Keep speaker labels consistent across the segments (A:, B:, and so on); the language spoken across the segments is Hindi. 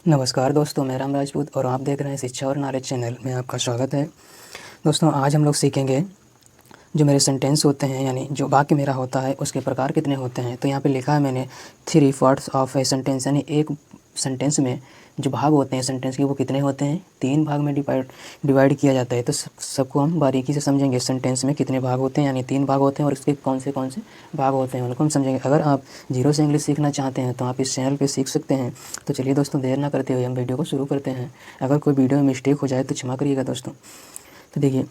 A: नमस्कार दोस्तों, मैं राम राजपूत और आप देख रहे हैं शिक्षा और नॉलेज चैनल में आपका स्वागत है। दोस्तों, आज हम लोग सीखेंगे जो मेरे सेंटेंस होते हैं, यानी जो वाक्य मेरा होता है उसके प्रकार कितने होते हैं। तो यहाँ पे लिखा है मैंने 3 पार्ट्स ऑफ ए सेंटेंस, यानी एक सेंटेंस में जो भाग होते हैं सेंटेंस के वो कितने होते हैं, 3 भाग में डिवाइड किया जाता है। तो सबको हम बारीकी से समझेंगे। सेंटेंस में कितने भाग होते हैं, यानी 3 भाग होते हैं और इसके कौन से भाग होते हैं उनको हम समझेंगे। अगर आप जीरो से इंग्लिश सीखना चाहते हैं तो आप इस चैनल पे सीख सकते हैं। तो चलिए दोस्तों, देर ना करते हुए हम वीडियो को शुरू करते हैं। अगर कोई वीडियो में मिस्टेक हो जाए तो क्षमा करिएगा दोस्तों। तो देखिए,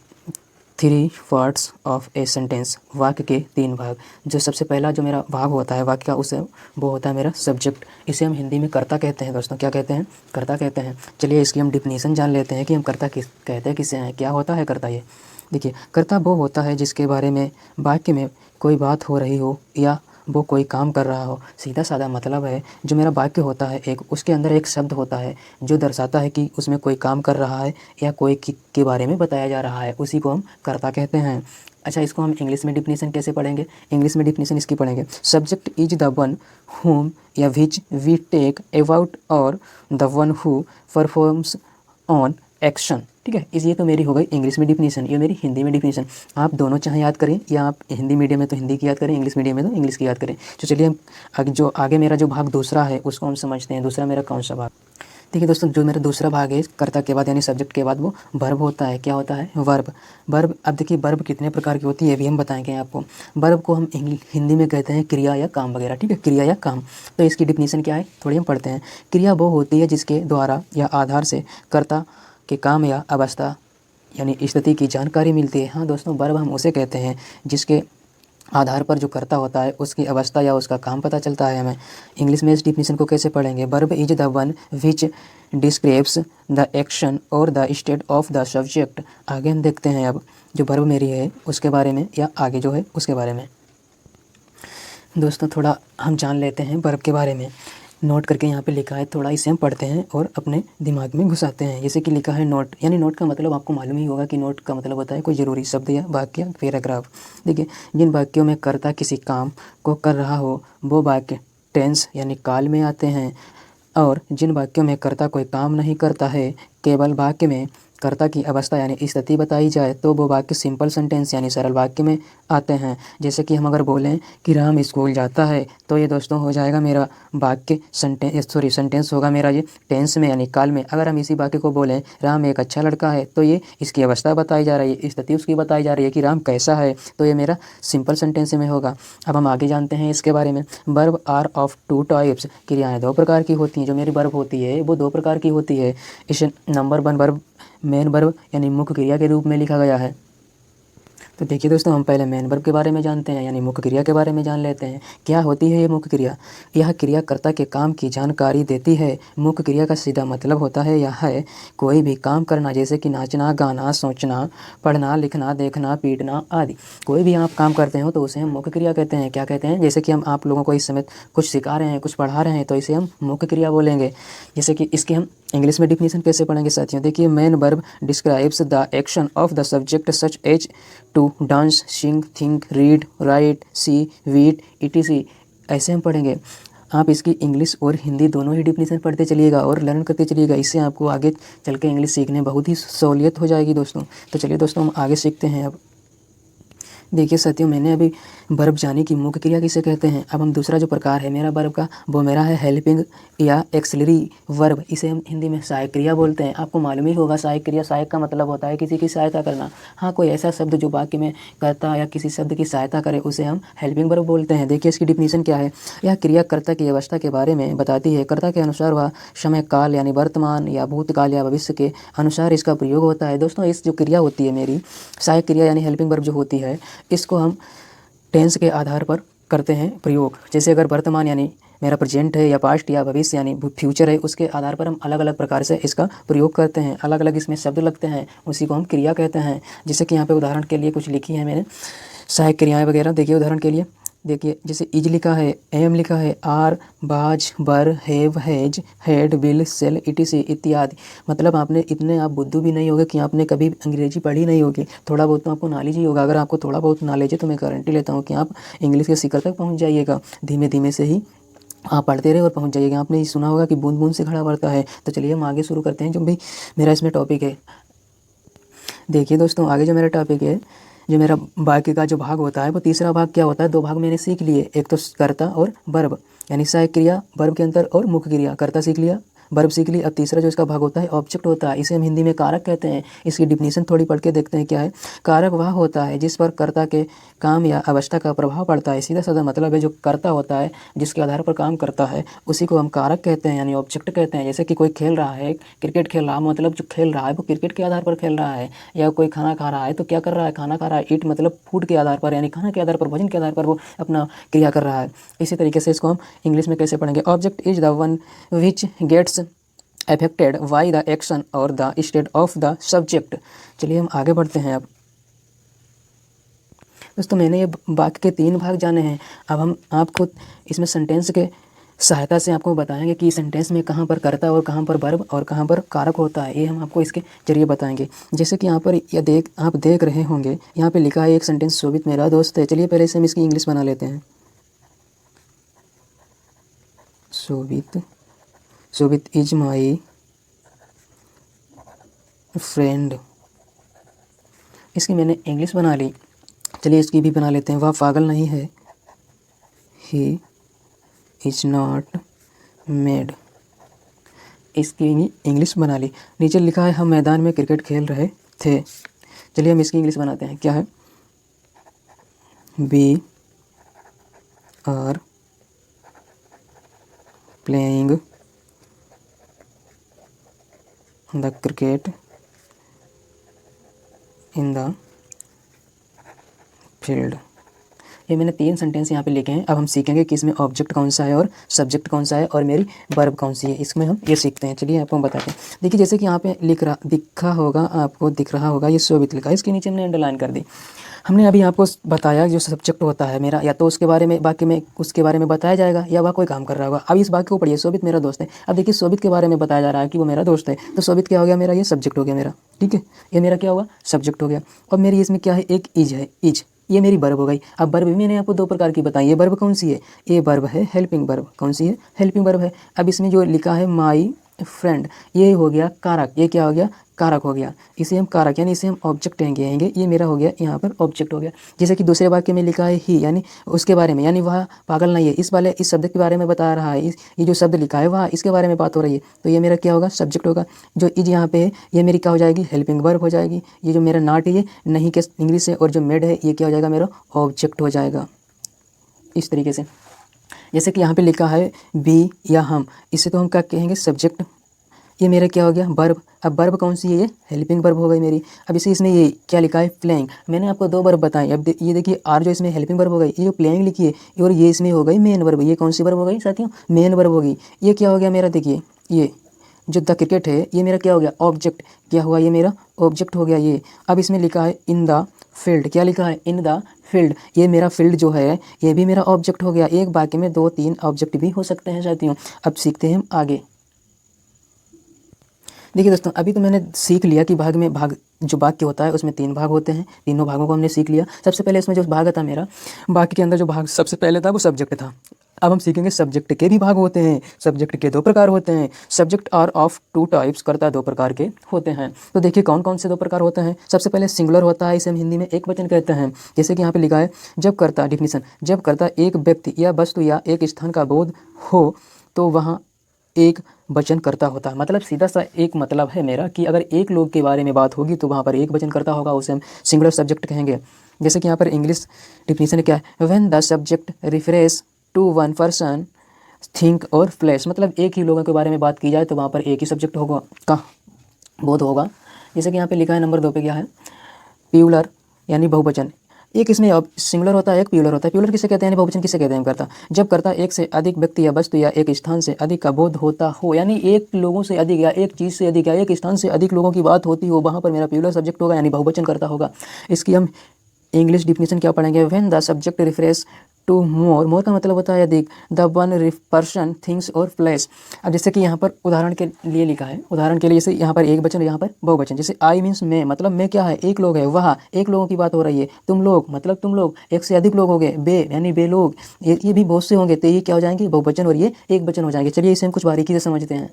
A: 3 पार्ट्स ऑफ ए सेंटेंस, वाक्य के 3 भाग। जो सबसे पहला जो मेरा भाग होता है वाक्य का, उसे वो होता है मेरा सब्जेक्ट। इसे हम हिंदी में कर्ता कहते हैं दोस्तों। क्या कहते हैं? कर्ता कहते हैं। चलिए इसकी हम डिफिनीसन जान लेते हैं कि हम कर्ता किस कहते हैं, किसे हैं, क्या होता है कर्ता। ये देखिए, कर्ता वो होता है जिसके बारे में वाक्य में कोई बात हो रही हो या वो कोई काम कर रहा हो। सीधा साधा मतलब है, जो मेरा वाक्य होता है एक, उसके अंदर एक शब्द होता है जो दर्शाता है कि उसमें कोई काम कर रहा है या कोई के बारे में बताया जा रहा है, उसी को हम कर्ता कहते हैं। अच्छा, इसको हम इंग्लिश में डिफिनीसन कैसे पढ़ेंगे? इंग्लिश में डिफिनीसन इसकी पढ़ेंगे, subject is the one whom या विच वी टेक अबाउट और the one who performs on action. ठीक है, ये तो मेरी हो गई इंग्लिश में डिफिनीसन। ये मेरी हिंदी में डिफिनीसन। आप दोनों चाहे याद करें, या आप हिंदी मीडियम में तो हिंदी की याद करें, इंग्लिश मीडियम में तो इंग्लिश की याद करें। तो चलिए हम आगे मेरा जो भाग दूसरा है उसको हम समझते हैं। दूसरा मेरा कौन सा भाग? देखिए दोस्तों, जो मेरा दूसरा भाग है कर्ता के बाद यानी सब्जेक्ट के बाद, वो वर्ब होता है। क्या होता है? वर्ब। वर्ब, अब देखिए वर्ब कितने प्रकार की होती है ये भी हम बताएंगे आपको। वर्ब को हम हिंदी में कहते हैं क्रिया या काम वगैरह। ठीक है, क्रिया या काम। तो इसकी डिफिनीसन क्या है थोड़ी हम पढ़ते हैं। क्रिया वो होती है जिसके द्वारा या आधार से कर्ता के काम या अवस्था यानी स्थिति की जानकारी मिलती है। हाँ दोस्तों, वर्ब हम उसे कहते हैं जिसके आधार पर जो कर्ता होता है उसकी अवस्था या उसका काम पता चलता है हमें। इंग्लिश में इस डिफिनीशन को कैसे पढ़ेंगे? Verb is the one which describes the action और the state of the subject. आगे हम देखते हैं अब जो वर्ब मेरी है उसके बारे में, या आगे जो है उसके बारे में। दोस्तों, थोड़ा हम जान लेते हैं वर्ब के बारे में। नोट करके यहाँ पे लिखा है, थोड़ा इसे हम पढ़ते हैं और अपने दिमाग में घुसाते हैं। जैसे कि लिखा है नोट, यानी नोट का मतलब आपको मालूम ही होगा कि नोट का मतलब होता है कोई ज़रूरी शब्द या वाक्य या पैराग्राफ। देखिए, जिन वाक्यों में कर्ता किसी काम को कर रहा हो वो वाक्य टेंस यानी काल में आते हैं, और जिन वाक्यों में कर्ता कोई काम नहीं करता है, केवल वाक्य में कर्ता की अवस्था यानी स्थिति बताई जाए, तो वो वाक्य सिंपल सेंटेंस यानी सरल वाक्य में आते हैं। जैसे कि हम अगर बोलें कि राम स्कूल जाता है, तो ये दोस्तों हो जाएगा मेरा वाक्य सेंटेंस होगा मेरा ये टेंस में यानी काल में। अगर हम इसी वाक्य को बोलें राम एक अच्छा लड़का है, तो ये इसकी अवस्था बताई जा रही है, स्थिति उसकी बताई जा रही है कि राम कैसा है, तो ये मेरा सिंपल सेंटेंस में होगा। अब हम आगे जानते हैं इसके बारे में। Verb are of 2 types. क्रियाएँ 2 प्रकार की होती हैं। जो मेरी वर्ब होती है वो 2 प्रकार की होती है। इस नंबर 1 वर्ब मेन वर्ब यानी मुख्य क्रिया के रूप में लिखा गया है। तो देखिए दोस्तों, हम पहले मेन वर्ब के बारे में जानते हैं, यानी मुख्य क्रिया के बारे में जान लेते हैं। क्या होती है ये मुख्य क्रिया? यह क्रिया कर्ता के काम की जानकारी देती है। मुख्य क्रिया का सीधा मतलब होता है यह है कोई भी काम करना, जैसे कि नाचना, गाना, सोचना, पढ़ना, लिखना, देखना, पीटना आदि। कोई भी आप काम करते हो तो उसे हम मुख्य क्रिया कहते हैं। क्या कहते हैं? जैसे कि हम आप लोगों को इस समय कुछ सिखा रहे हैं, कुछ पढ़ा रहे हैं, तो इसे हम मुख्य क्रिया बोलेंगे। जैसे कि इसके हम इंग्लिश में डिफिनीशन कैसे पढ़ेंगे साथियों? देखिए, main verb describes the action of the subject such as to dance, sing, think, read, write, see, eat, etc। ऐसे हम पढ़ेंगे। आप इसकी इंग्लिश और हिंदी दोनों ही डिफिनीशन पढ़ते चलिएगा और लर्न करते चलिएगा। इससे आपको आगे चल के इंग्लिश सीखने बहुत ही सहूलियत हो जाएगी दोस्तों। तो चलिए दोस्तों, हम आगे सीखते हैं। अब देखिए साथियों, मैंने अभी वर्ब जानी कि मुख्य क्रिया किसे कहते हैं। अब हम दूसरा जो प्रकार है मेरा वर्ब का, वो मेरा है हेल्पिंग या एक्सिलरी वर्ब। इसे हम हिंदी में सहायक क्रिया बोलते हैं। आपको मालूम ही होगा सहायक क्रिया, सहायक का मतलब होता है किसी की सहायता करना। हाँ, कोई ऐसा शब्द जो वाक्य में कर्ता या किसी शब्द की सहायता करे उसे हम हेल्पिंग वर्ब बोलते हैं। देखिए इसकी डिफिनीशन क्या है। यह क्रिया कर्ता की अवस्था के बारे में बताती है। कर्ता के अनुसार वह समय काल यानी वर्तमान या भूतकाल या भविष्य के अनुसार इसका प्रयोग होता है। दोस्तों, इस जो क्रिया होती है मेरी सहायक क्रिया यानी हेल्पिंग वर्ब जो होती है, इसको हम टेंस के आधार पर करते हैं प्रयोग। जैसे अगर वर्तमान यानी मेरा प्रेजेंट है, या पास्ट या भविष्य यानी फ्यूचर है, उसके आधार पर हम अलग अलग प्रकार से इसका प्रयोग करते हैं। अलग अलग इसमें शब्द लगते हैं, उसी को हम क्रिया कहते हैं। जैसे कि यहाँ पे उदाहरण के लिए कुछ लिखी है मैंने सहायक क्रियाएँ वगैरह। देखिए उदाहरण के लिए, देखिए जैसे इज लिखा है, एम लिखा है, are, was, were, have, has, had, will, shall, etc इत्यादि। मतलब आपने इतने आप बुद्धू भी नहीं होगे कि आपने कभी अंग्रेजी पढ़ी नहीं होगी। थोड़ा बहुत तो आपको नॉलेज ही होगा। अगर आपको थोड़ा बहुत नॉलेज है तो मैं गारंटी लेता हूँ कि आप इंग्लिश के शिखर तक पहुँच जाइएगा धीमे धीमे से ही। आप पढ़ते रहे और पहुंच जाइएगा। आपने सुना होगा कि बूंद बूंद से घड़ा भरता है। तो चलिए हम आगे शुरू करते हैं जो भी मेरा इसमें टॉपिक है। देखिए दोस्तों, आगे जो मेरा टॉपिक है, जो मेरा वाक्य का जो भाग होता है वो तीसरा भाग क्या होता है। दो भाग मैंने सीख लिए, एक तो कर्ता और वर्ब, यानी सहायक क्रिया वर्ब के अंदर और मुख्य क्रिया, कर्ता सीख लिया, वर्ब सीख ली। अब तीसरा जो इसका भाग होता है ऑब्जेक्ट होता है, इसे हम हिंदी में कारक कहते हैं। इसकी डिफिनीशन थोड़ी पढ़ के देखते हैं क्या है। कारक वह होता है जिस पर कर्ता के काम या अवस्था का प्रभाव पड़ता है। सीधा साधा मतलब है जो कर्ता होता है जिसके आधार पर काम करता है उसी को हम कारक कहते हैं, यानी ऑब्जेक्ट कहते हैं। जैसे कि कोई खेल रहा है, क्रिकेट खेल रहा है, मतलब जो खेल रहा है वो क्रिकेट के आधार पर खेल रहा है। या कोई खाना खा रहा है तो क्या कर रहा है, खाना खा रहा है। ईट मतलब फूड के आधार पर, यानी खाना के आधार पर, भोजन के आधार पर वो अपना क्रिया कर रहा है। इसी तरीके से इसको हम इंग्लिश में कैसे पढ़ेंगे। Object is the one which gets affected by the action or the state of the subject। चलिए हम आगे बढ़ते हैं। अब दोस्तों मैंने ये वाक्य के 3 भाग जाने हैं। अब हम आपको इसमें सेंटेंस के सहायता से आपको बताएंगे कि सेंटेंस में कहाँ पर कर्ता और कहाँ पर वर्ब और कहाँ पर कारक होता है। ये हम आपको इसके जरिए बताएंगे। जैसे कि यहाँ पर आप देख रहे होंगे, यहाँ पे लिखा है एक सेंटेंस, शोभित मेरा दोस्त है। चलिए पहले से हम इसकी इंग्लिश बना लेते हैं। शोभित इज माई फ्रेंड। इसकी मैंने इंग्लिश बना ली। चलिए इसकी भी बना लेते हैं। वह पागल नहीं है। He is not made. इसकी इंग्लिश बना ली। नीचे लिखा है हम मैदान में क्रिकेट खेल रहे थे। चलिए हम इसकी इंग्लिश बनाते हैं। क्या है, we are playing the cricket in the field. ये मैंने 3 सेंटेंस यहाँ पे लिखे हैं। अब हम सीखेंगे कि इसमें ऑब्जेक्ट कौन सा है और सब्जेक्ट कौन सा है और मेरी वर्ब कौन सी है। इसमें हम ये सीखते हैं। चलिए आपको बताते हैं। देखिए जैसे कि यहाँ पे आपको दिख रहा होगा ये शोभित लिखा है। इसके नीचे हमने अंडरलाइन कर दी। हमने अभी आपको बताया जो सब्जेक्ट होता है मेरा, या तो उसके बारे में वाक्य में उसके बारे में बताया जाएगा या वह कोई काम कर रहा होगा। अब इस वाक्य को पढ़िए, शोभित मेरा दोस्त है। अब देखिए शोभित के बारे में बताया जा रहा है कि वो मेरा दोस्त है, तो शोभित क्या हो गया मेरा, ये सब्जेक्ट हो गया मेरा। ठीक है, ये मेरा क्या होगा, सब्जेक्ट हो गया। और मेरी इसमें क्या है, एक इज है, इज, ये मेरी वर्ब हो गई। अब वर्ब भी मैंने आपको 2 प्रकार की बताई। ये वर्ब कौन सी है, ये वर्ब है हेल्पिंग वर्ब। कौन सी है, हेल्पिंग वर्ब है। अब इसमें जो लिखा है माई फ्रेंड, ये हो गया कारक। ये क्या हो गया, कारक हो गया। इसे हम कारक यानी इसे हम ऑब्जेक्ट कहेंगे। ये मेरा हो गया यहाँ पर ऑब्जेक्ट हो गया। जैसे कि दूसरे वाक्य में लिखा है ही, यानी उसके बारे में, यानी वह पागल नहीं है। इस शब्द के बारे में बता रहा है। ये जो शब्द लिखा है वह इसके बारे में बात हो रही है, तो ये मेरा क्या होगा, सब्जेक्ट होगा। जो इज यहाँ पे है ये मेरी क्या हो जाएगी, हेल्पिंग वर्ब हो जाएगी। ये जो मेरा नॉट है ये नहीं के इंग्लिश है, और जो मेड है ये क्या हो जाएगा, मेरा ऑब्जेक्ट हो जाएगा। इस तरीके से जैसे कि यहाँ पे लिखा है बी या हम, इसे तो हम क्या कहेंगे, सब्जेक्ट। ये मेरा क्या हो गया, वर्ब। अब वर्ब कौन सी है, ये हेल्पिंग वर्ब हो गई मेरी। अब इसे इसमें ये क्या लिखा है, प्लेइंग। मैंने आपको 2 वर्ब बताए। अब ये देखिए आर जो इसमें हेल्पिंग वर्ब हो गई, ये जो प्लेइंग लिखी है और ये इसमें हो गई मेन वर्ब। ये कौन सी वर्ब हो गई साथियों, मेन वर्ब हो गई। ये क्या हो गया मेरा, देखिए ये जो द क्रिकेट है ये मेरा क्या हो गया, ऑब्जेक्ट। क्या हुआ, ये मेरा ऑब्जेक्ट हो गया ये। अब इसमें लिखा है इन द फील्ड। क्या लिखा है, इन द फील्ड। ये मेरा फील्ड जो है ये भी मेरा ऑब्जेक्ट हो गया। एक वाक्य में 2-3 ऑब्जेक्ट भी हो सकते हैं साथियों। अब सीखते हैं हम आगे। देखिए दोस्तों, अभी तो मैंने सीख लिया कि जो वाक्य होता है उसमें 3 भाग होते हैं। तीनों भागों को हमने सीख लिया। सबसे पहले इसमें जो भाग था मेरा, वाक्य के अंदर जो भाग सबसे पहले था वो सब्जेक्ट था। अब हम सीखेंगे सब्जेक्ट के भी भाग होते हैं। सब्जेक्ट के 2 प्रकार होते हैं। सब्जेक्ट आर ऑफ 2 टाइप्स, कर्ता 2 प्रकार के होते हैं। तो देखिए कौन कौन से 2 प्रकार होते हैं। सबसे पहले सिंगुलर होता है, इसे हम हिंदी में एक वचन कहते हैं। जैसे कि यहाँ पे लिखा है जब कर्ता, डिफिनीशन, जब कर्ता एक व्यक्ति या वस्तु या एक स्थान का बोध हो तो वहाँ एक वचन करता होता है। मतलब सीधा सा एक मतलब है मेरा कि अगर एक लोग के बारे में बात होगी तो वहाँ पर एक वचन करता होगा, उसे हम सिंगुलर सब्जेक्ट कहेंगे। जैसे कि यहाँ पर इंग्लिश डिफिनीशन क्या है, when the subject refers to one person, thing और प्लेस। मतलब एक ही लोगों के बारे में बात की जाए तो वहाँ पर एक ही सब्जेक्ट होगा का बोध होगा। जैसे कि यहाँ पे लिखा है नंबर 2 पे क्या है, प्लूरल यानी बहुवचन। एक इसमें अब सिंगुलर होता है, एक प्लूरल होता है। प्लूरल किसे कहते हैं, यानी बहुवचन किसे कहते हैं, करता जब करता एक से अधिक व्यक्ति या वस्तु या एक स्थान से अधिक का बोध होता हो, यानी एक लोगों से अधिक या एक चीज़ से अधिक या एक स्थान से अधिक लोगों की बात होती हो, वहाँ पर मेरा प्लूरल सब्जेक्ट होगा, यानी बहुवचन करता होगा। इसकी हम इंग्लिश डिफिनीशन क्या पढ़ेंगे, when the subject refers to मोर, मोर का मतलब होता है अधिक, द वन पर्सन थिंग्स और प्लेस। अब जैसे कि यहाँ पर उदाहरण के लिए लिखा है, उदाहरण के लिए जैसे यहाँ पर एक वचन, यहाँ पर बहुवचन। जैसे आई मीन्स मैं, मतलब मैं क्या है, एक लोग है। वह, एक लोगों की बात हो रही है। तुम लोग, मतलब तुम लोग, एक से अधिक लोग होंगे। बे यानी बे लोग, ये भी बहुत से होंगे। तो ये क्या हो जाएंगे, बहुवचन, और ये एक वचन हो जाएंगे। चलिए इसे हम कुछ बारीकी से समझते हैं।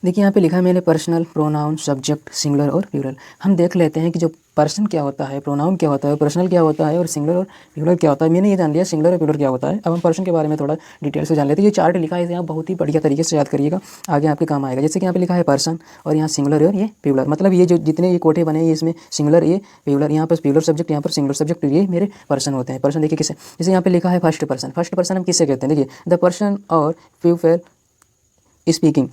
A: देखिए यहाँ पे लिखा है मैंने पर्सनल, प्रोनाउन, सब्जेक्ट, सिंगुलर और प्लूरल। हम देख लेते हैं कि जो पर्सन क्या होता है, प्रोनाउन क्या होता है, पर्सनल क्या होता है, और सिंगुलर और प्लूरल क्या होता है। मैंने ये जान लिया सिंगुलर और प्लूरल क्या होता है। अब हम पर्सन के बारे में थोड़ा डिटेल से जान लेते हैं। ये चार्ट लिखा है, इसे आप बहुत ही बढ़िया तरीके से याद करिएगा, आगे आपके काम आएगा। जैसे कि यहाँ पे लिखा है पर्सन, और यहाँ सिंगुलर और ये प्लूरल, मतलब ये जो जितने ये कोठे बने हैं इसमें सिंगुलर, ये प्लूरल, यहाँ पर प्लूरल सब्जेक्ट, यहाँ पर सिंगुलर सब्जेक्ट, ये मेरे पर्सन होते हैं। पर्सन देखिए किसे, जैसे यहाँ पे लिखा है फर्स्ट पर्सन। फर्स्ट पर्सन हम किसे कहते हैं, देखिए द पर्सन और पीपल स्पीकिंग।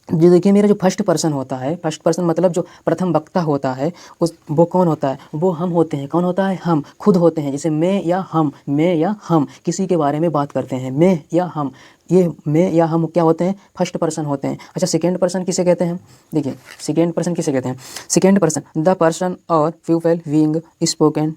A: जो देखिए मेरा जो फर्स्ट पर्सन होता है, फर्स्ट पर्सन मतलब जो प्रथम वक्ता होता है, उस वो कौन होता है, वो हम होते हैं। कौन होता है, हम खुद होते हैं। जैसे मैं या हम, मैं या हम किसी के बारे में बात करते हैं, मैं या हम, ये मैं या हम क्या होते हैं, फर्स्ट पर्सन होते हैं। अच्छा सेकेंड पर्सन किसे कहते हैं, देखिए सेकेंड पर्सन किसे कहते हैं, सेकेंड पर्सन द पर्सन और पीपल बीइंग स्पोकन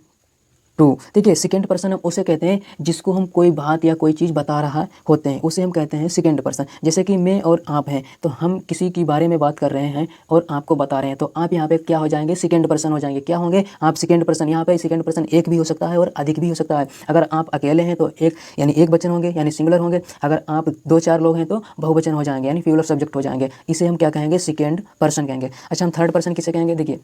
A: टू। देखिए सेकेंड पर्सन हम उसे कहते हैं जिसको हम कोई बात या कोई चीज़ बता रहा होते हैं, उसे हम कहते हैं सेकेंड पर्सन। जैसे कि मैं और आप हैं, तो हम किसी के बारे में बात कर रहे हैं और आपको बता रहे हैं, तो आप यहाँ पे क्या हो जाएंगे, सेकेंड पर्सन हो जाएंगे। क्या होंगे आप, सेकेंड पर्सन। यहाँ पे सेकेंड पर्सन एक भी हो सकता है और अधिक भी हो सकता है। अगर आप अकेले हैं तो एक यानी एक वचन होंगे, यानी सिंगुलर होंगे। अगर आप 2-4 लोग हैं तो बहुवचन हो जाएंगे, यानी प्लूरल सब्जेक्ट हो जाएंगे। इसे हम क्या कहेंगे, सेकेंड पर्सन कहेंगे। अच्छा हम थर्ड पर्सन किसे कहेंगे, देखिए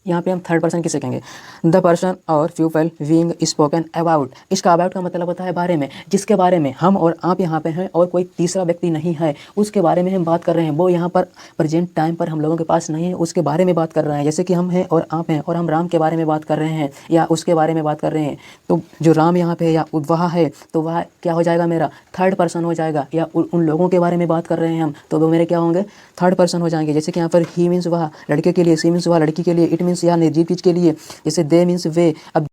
A: यहाँ पे हम थर्ड पर्सन किसे कहेंगे, द पर्सन और पीपल बीइंग स्पोकन अबाउट। इसका अबाउट का मतलब होता है बारे में, जिसके बारे में हम और आप यहाँ पे हैं और कोई तीसरा व्यक्ति नहीं है, उसके बारे में हम बात कर रहे हैं। वो यहाँ पर प्रेजेंट टाइम पर हम लोगों के पास नहीं है, उसके बारे में बात कर रहे हैं। जैसे कि हम हैं और आप हैं और हम राम के बारे में बात कर रहे हैं या उसके बारे में बात कर रहे हैं, तो जो राम यहाँ पे है या वह है, तो वह क्या हो जाएगा, मेरा थर्ड पर्सन हो जाएगा। या उन लोगों के बारे में बात कर रहे हैं हम, तो वो मेरे क्या होंगे, थर्ड पर्सन हो जाएंगे। जैसे कि यहाँ पर ही मीन्स वह लड़के के लिए, सी मीन्स वह लड़की के लिए, इट मीन्स या निर्जीव चीज़ के लिए। जैसे दे मीन्स वे, अब